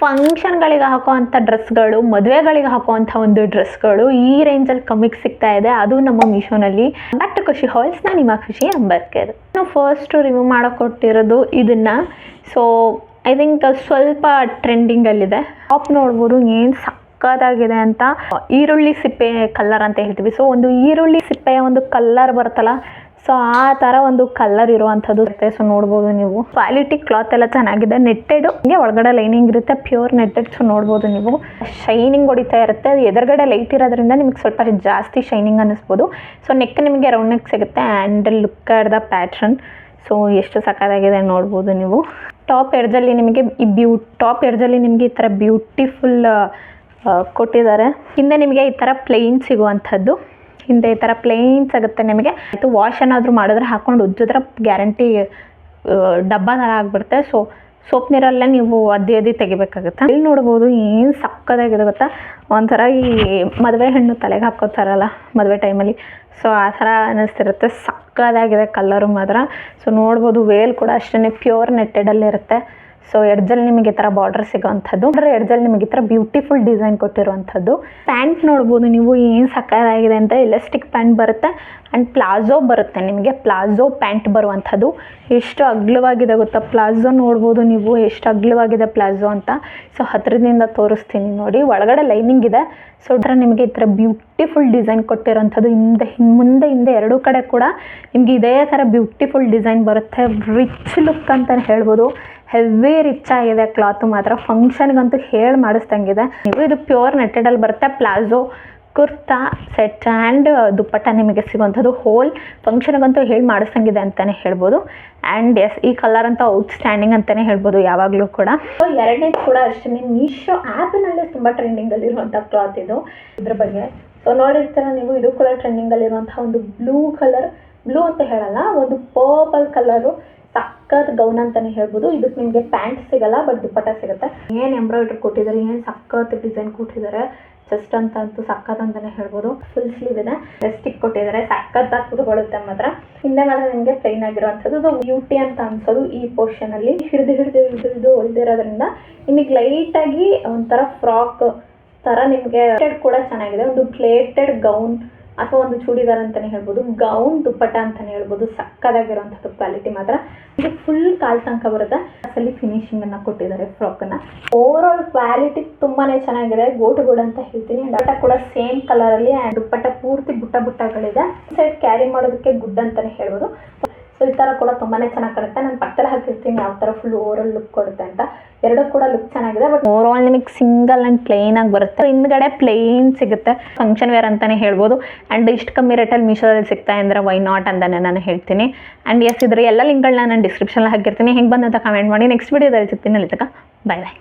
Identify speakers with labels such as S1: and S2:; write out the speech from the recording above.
S1: ಫಂಕ್ಷನ್ಗಳಿಗೆ ಹಾಕೋವಂಥ ಡ್ರೆಸ್ಗಳು, ಮದುವೆಗಳಿಗೆ ಹಾಕೋವಂಥ ಒಂದು ಡ್ರೆಸ್ಗಳು ಈ ರೇಂಜಲ್ಲಿ ಕಮ್ಮಿಗೆ ಸಿಗ್ತಾ ಇದೆ, ಅದು ನಮ್ಮ ಮೀಶೋನಲ್ಲಿ. ಬ್ಯಾಕ್ ಟು ಖುಷಿ ಹಾಲ್ಸ್, ನಾನು ನಿಮ್ಮ ಖುಷಿ ಅಂಬರ್ಕರ್. ನಾವು ಫಸ್ಟ್ ರಿವ್ಯೂ ಮಾಡೋಕೊಟ್ಟಿರೋದು ಇದನ್ನು. ಸೊ ಐ ಥಿಂಕ್ ಸ್ವಲ್ಪ ಟ್ರೆಂಡಿಂಗಲ್ಲಿದೆ. ಟಾಪ್ ನೋಡ್ಬೋದು ಏನು ಸಕ್ಕತ್ತಾಗಿದೆ ಅಂತ. ಈರುಳ್ಳಿ ಸಿಪ್ಪೆ ಕಲರ್ ಅಂತ ಹೇಳ್ತೀವಿ. ಸೊ ಒಂದು ಈರುಳ್ಳಿ ಸಿಪ್ಪೆಯ ಒಂದು ಕಲರ್ ಬರುತ್ತಲ್ಲ, ಸೊ ಆ ಥರ ಒಂದು ಕಲರ್ ಇರುವಂಥದ್ದು ಇರುತ್ತೆ. ಸೊ ನೋಡ್ಬೋದು ನೀವು. ಕ್ವಾಲಿಟಿ ಕ್ಲಾತ್ ಎಲ್ಲ ಚೆನ್ನಾಗಿದೆ. ನೆಟ್ಟೆಡು, ಹಿಂಗೆ ಒಳಗಡೆ ಲೈನಿಂಗ್ ಇರುತ್ತೆ, ಪ್ಯೂರ್ ನೆಟ್ಟೆಡ್. ಸೊ ನೋಡ್ಬೋದು ನೀವು, ಶೈನಿಂಗ್ ಹೊಡಿತಾ ಇರುತ್ತೆ. ಅದು ಎದುರುಗಡೆ ಲೈಟ್ ಇರೋದ್ರಿಂದ ನಿಮಗೆ ಸ್ವಲ್ಪ ಜಾಸ್ತಿ ಶೈನಿಂಗ್ ಅನ್ನಿಸ್ಬೋದು. ಸೊ ನೆಕ್ ನಿಮಗೆ ರೌಂಡ್ ನೆಕ್ ಸಿಗುತ್ತೆ. And look at the pattern. So ಎಷ್ಟು ಸಕ್ಕತ್ತಾಗಿದೆ ನೋಡ್ಬೋದು ನೀವು. ಟಾಪ್ ಎಡ್ಜಲ್ಲಿ ನಿಮಗೆ ಟಾಪ್ ಎಡ್ಜಲ್ಲಿ ನಿಮಗೆ ಈ ಥರ ಬ್ಯೂಟಿಫುಲ್ ಕೊಟ್ಟಿದ್ದಾರೆ. ಹಿಂದೆ ನಿಮಗೆ ಈ ಥರ ಪ್ಲೇನ್ ಸಿಗುವಂಥದ್ದು. ಹಿಂದೆ ಈ ಥರ ಪ್ಲೇನ್ ಸಿಗುತ್ತೆ ನಿಮಗೆ. ಇದು ವಾಶ್ ಏನಾದರೂ ಮಾಡಿದ್ರೆ ಹಾಕ್ಕೊಂಡು ಉಜ್ಜಿದ್ರೆ ಗ್ಯಾರಂಟಿ ಡಬ್ಬ ಥರ ಆಗಿಬಿಡುತ್ತೆ. ಸೊ ಸೋಪ್ ನೀರಲ್ಲೇ ನೀವು ಅದ್ದಿ ತೆಗಿಬೇಕಾಗುತ್ತೆ. ಇಲ್ಲಿ ನೋಡ್ಬೋದು ಏನು ಸಕ್ಕತ್ತಾಗಿದೆ ಗೊತ್ತಾ, ಒಂಥರ ಈ ಮದುವೆ ಹೆಣ್ಣು ತಲೆಗೆ ಹಾಕೋತಾರಲ್ಲ ಮದುವೆ ಟೈಮಲ್ಲಿ, ಸೊ ಆ ಥರ ಅನ್ನಿಸ್ತಿರುತ್ತೆ. ಸಕ್ಕತ್ತಾಗಿದೆ ಕಲರು ಮಾತ್ರ. ಸೊ ನೋಡ್ಬೋದು ವೇಲ್ ಕೂಡ ಅಷ್ಟೇ ಪ್ಯೂರ್ ನೆಟ್ಟೆಡಲ್ಲಿರುತ್ತೆ. ಸೊ ಎಡ್ಜಲ್ಲಿ ನಿಮಗೆ ಈ ಥರ ಬಾರ್ಡರ್ ಸಿಗೋವಂಥದ್ದು. ಎಡ್ಜಲ್ಲಿ ನಿಮಗೆ ಈ ಥರ ಬ್ಯೂಟಿಫುಲ್ ಡಿಸೈನ್ ಕೊಟ್ಟಿರುವಂಥದ್ದು. ಪ್ಯಾಂಟ್ ನೋಡ್ಬೋದು ನೀವು ಏನು ಸಕ್ಕತ್ತಾಗಿದೆ ಅಂತ. ಎಲಾಸ್ಟಿಕ್ ಪ್ಯಾಂಟ್ ಬರುತ್ತೆ ಆ್ಯಂಡ್ ಪ್ಲಾಜೋ ಬರುತ್ತೆ ನಿಮಗೆ. ಪ್ಲಾಜೋ ಪ್ಯಾಂಟ್ ಬರುವಂಥದ್ದು. ಎಷ್ಟು ಅಗಲವಾಗಿದೆ ಗೊತ್ತಾ ಪ್ಲಾಜೋ. ನೋಡ್ಬೋದು ನೀವು ಎಷ್ಟು ಅಗಲವಾಗಿದೆ ಪ್ಲಾಜೋ ಅಂತ. ಸೊ ಹತ್ತಿರದಿಂದ ತೋರಿಸ್ತೀನಿ ನೋಡಿ. ಒಳಗಡೆ ಲೈನಿಂಗ್ ಇದೆ. ಸೊ ನಿಮಗೆ ಈ ಥರ ಬ್ಯೂಟಿಫುಲ್ ಡಿಸೈನ್ ಕೊಟ್ಟಿರೋಂಥದ್ದು. ಮುಂದೆ ಹಿಂದೆ ಎರಡೂ ಕಡೆ ಕೂಡ ನಿಮಗೆ ಇದೇ ಥರ ಬ್ಯೂಟಿಫುಲ್ ಡಿಸೈನ್ ಬರುತ್ತೆ. ರಿಚ್ ಲುಕ್ ಅಂತಲೇ ಹೇಳ್ಬೋದು. ಹೆವಿ ರಿಚ್ ಆಗಿದೆ ಕ್ಲಾತು ಮಾತ್ರ. ಫಂಕ್ಷನ್ಗಂತೂ ಹೇಳಿ ಮಾಡಿಸ್ದಂಗಿದೆ. ಇದು ಪ್ಯೂರ್ ನೆಟ್ಟೆಡಲ್ಲಿ ಬರುತ್ತೆ. ಪ್ಲಾಜೋ ಕುರ್ತಾ ಸೆಟ್ ಆ್ಯಂಡ್ ದುಪ್ಪಟ್ಟ ನಿಮಗೆ ಸಿಗುವಂಥದ್ದು. ಹೋಲ್ ಫಂಕ್ಷನ್ಗಂತೂ ಹೇಳಿ ಮಾಡಿಸ್ದಂಗಿದೆ ಅಂತಲೇ ಹೇಳ್ಬೋದು. ಆ್ಯಂಡ್ ಎಸ್, ಈ ಕಲರ್ ಅಂತೂ ಔಟ್ಸ್ಟ್ಯಾಂಡಿಂಗ್ ಅಂತಲೇ ಹೇಳ್ಬೋದು ಯಾವಾಗಲೂ ಕೂಡ. ಸೊ ಎರಡನೇದು ಕೂಡ ಅಷ್ಟೇ, ಮೀಶೋ ಆ್ಯಪಿನಲ್ಲೇ ತುಂಬ ಟ್ರೆಂಡಿಂಗಲ್ಲಿರುವಂಥ ಕ್ಲಾತ್ ಇದು. ಇದ್ರ ಬಗ್ಗೆ ಸೊ ನೋಡಿರ್ತೀರ ನೀವು. ಇದು ಕೂಡ ಟ್ರೆಂಡಿಂಗಲ್ಲಿರುವಂಥ ಒಂದು ಬ್ಲೂ ಕಲರ್, ಬ್ಲೂ ಅಂತ ಹೇಳಲ್ಲ, ಒಂದು ಪರ್ಪಲ್ ಕಲರು ಸಕ್ಕತ್ ಗೌನ್ ಅಂತಲೇ ಹೇಳ್ಬೋದು. ಇದಕ್ಕೆ ನಿಮಗೆ ಪ್ಯಾಂಟ್ ಸಿಗಲ್ಲ, ಬಟ್ ದುಪ್ಪಟ್ಟ ಸಿಗುತ್ತೆ. ಏನು ಎಂಬ್ರಾಯ್ಡ್ರಿ ಕೊಟ್ಟಿದ್ದಾರೆ, ಏನು ಸಕ್ಕತ್ ಡಿಸೈನ್ ಕೊಟ್ಟಿದ್ದಾರೆ. ಜಸ್ಟ್ ಅಂತೂ ಸಕ್ಕತ್ ಅಂತಲೇ ಹೇಳ್ಬೋದು. ಫುಲ್ ಸ್ಲೀವ್ ಇದೆ, ಸ್ಟಿಕ್ ಕೊಟ್ಟಿದ್ದಾರೆ. ಸಕ್ಕತ್ತಾಗಿ ಕುತ್ಕೊಳ್ಳುತ್ತೆ ಮಾತ್ರ. ಹಿಂದೆ ಮಾತ್ರ ನಿಮಗೆ ಪ್ಲೈನ್ ಆಗಿರುವಂಥದ್ದು. ಅದು ಬ್ಯೂಟಿ ಅಂತ ಅನ್ಸೋದು ಈ ಪೋರ್ಷನಲ್ಲಿ. ಹಿಡಿದು ಹೊಲ್ದಿರೋದ್ರಿಂದ ನಿಮಗೆ ಲೈಟಾಗಿ ಒಂಥರ ಫ್ರಾಕ್ ಥರ ನಿಮಗೆ ಕೂಡ ಚೆನ್ನಾಗಿದೆ. ಒಂದು ಪ್ಲೇಟೆಡ್ ಗೌನ್ ಅಥವಾ ಒಂದು ಚೂಡಿದಾರ್ ಅಂತಲೇ ಹೇಳ್ಬೋದು. ಗೌನ್ ದುಪ್ಪಟ್ಟ ಅಂತಲೇ ಹೇಳ್ಬೋದು. ಸಕ್ಕದಾಗಿರುವಂಥದ್ದು ಕ್ವಾಲಿಟಿ ಮಾತ್ರ. ಇದು ಫುಲ್ ಕಾಲ್ ತನಕ ಬರುತ್ತೆ. ಅಸಲಿ ಫಿನಿಶಿಂಗನ್ನು ಕೊಟ್ಟಿದ್ದಾರೆ ಫ್ರಾಕನ್ನು. ಓವರ್ ಆಲ್ ಕ್ವಾಲಿಟಿ ತುಂಬಾ ಚೆನ್ನಾಗಿದೆ. ಗೋಟು ಅಂತ ಹೇಳ್ತೀನಿ. ಡಾಟಾ ಕೂಡ ಸೇಮ್ ಕಲರಲ್ಲಿ. ಆ್ಯಂಡ್ ದುಪ್ಪಟ್ಟ ಪೂರ್ತಿ ಬುಟ್ಟಗಳಿದೆ. ಸೈಡ್ ಕ್ಯಾರಿ ಮಾಡೋದಕ್ಕೆ ಗುಡ್ ಅಂತಲೇ ಹೇಳ್ಬೋದು. ಸೊ ಈ ಥರ ಕೂಡ ತುಂಬಾ ಚೆನ್ನಾಗಿ ಕಾಣುತ್ತೆ. ನಾನು ಪಕ್ಕದಲ್ಲಿ ಹಾಕಿರ್ತೀನಿ ಯಾವ ಥರ ಫುಲ್ ಓವರ್ ಆಲ್ ಲುಕ್ ಕೊಡುತ್ತೆ ಅಂತ. ಎರಡೂ ಕೂಡ ಲುಕ್ ಚೆನ್ನಾಗಿದೆ. ಬಟ್ ಓವರ್ ಆಲ್ ನಿಮಗೆ ಸಿಂಗಲ್ ಆ್ಯಂಡ್ ಪ್ಲೇನ್ ಆಗಿ ಬರುತ್ತೆ. ಹಿಂದ್ಗಡೆ ಪ್ಲೇನ್ ಸಿಗುತ್ತೆ. ಫಂಕ್ಷನ್ ವೇರ್ ಅಂತಲೇ ಹೇಳ್ಬೋದು. ಆ್ಯಂಡ್ ಇಷ್ಟು ಕಮ್ಮಿ ರೇಟಲ್ಲಿ ಮೀಶೋದಲ್ಲಿ ಸಿಗ್ತಾ ಅಂದರೆ ವೈ ನಾಟ್ ಅಂತಲೇ ನಾನು ಹೇಳ್ತೀನಿ. ಆ್ಯಂಡ್ ಎಸ್, ಇದ್ರ ಎಲ್ಲ ಲಿಂಕ್ಗಳನ್ನ ನಾನು ಡಿಸ್ಕ್ರಿಪ್ಷನಲ್ಲಿ ಹಾಕಿರ್ತೀನಿ. ಹೆಂಗೆ ಬಂದಂತ ಕಮೆಂಟ್ ಮಾಡಿ. ನೆಕ್ಸ್ಟ್ ವೀಡಿಯೋದಲ್ಲಿ ಸಿಗ್ತೀನಿ. ಅಲ್ಲಿ ತನಕ ಬಾಯ್ ಬಾಯ್.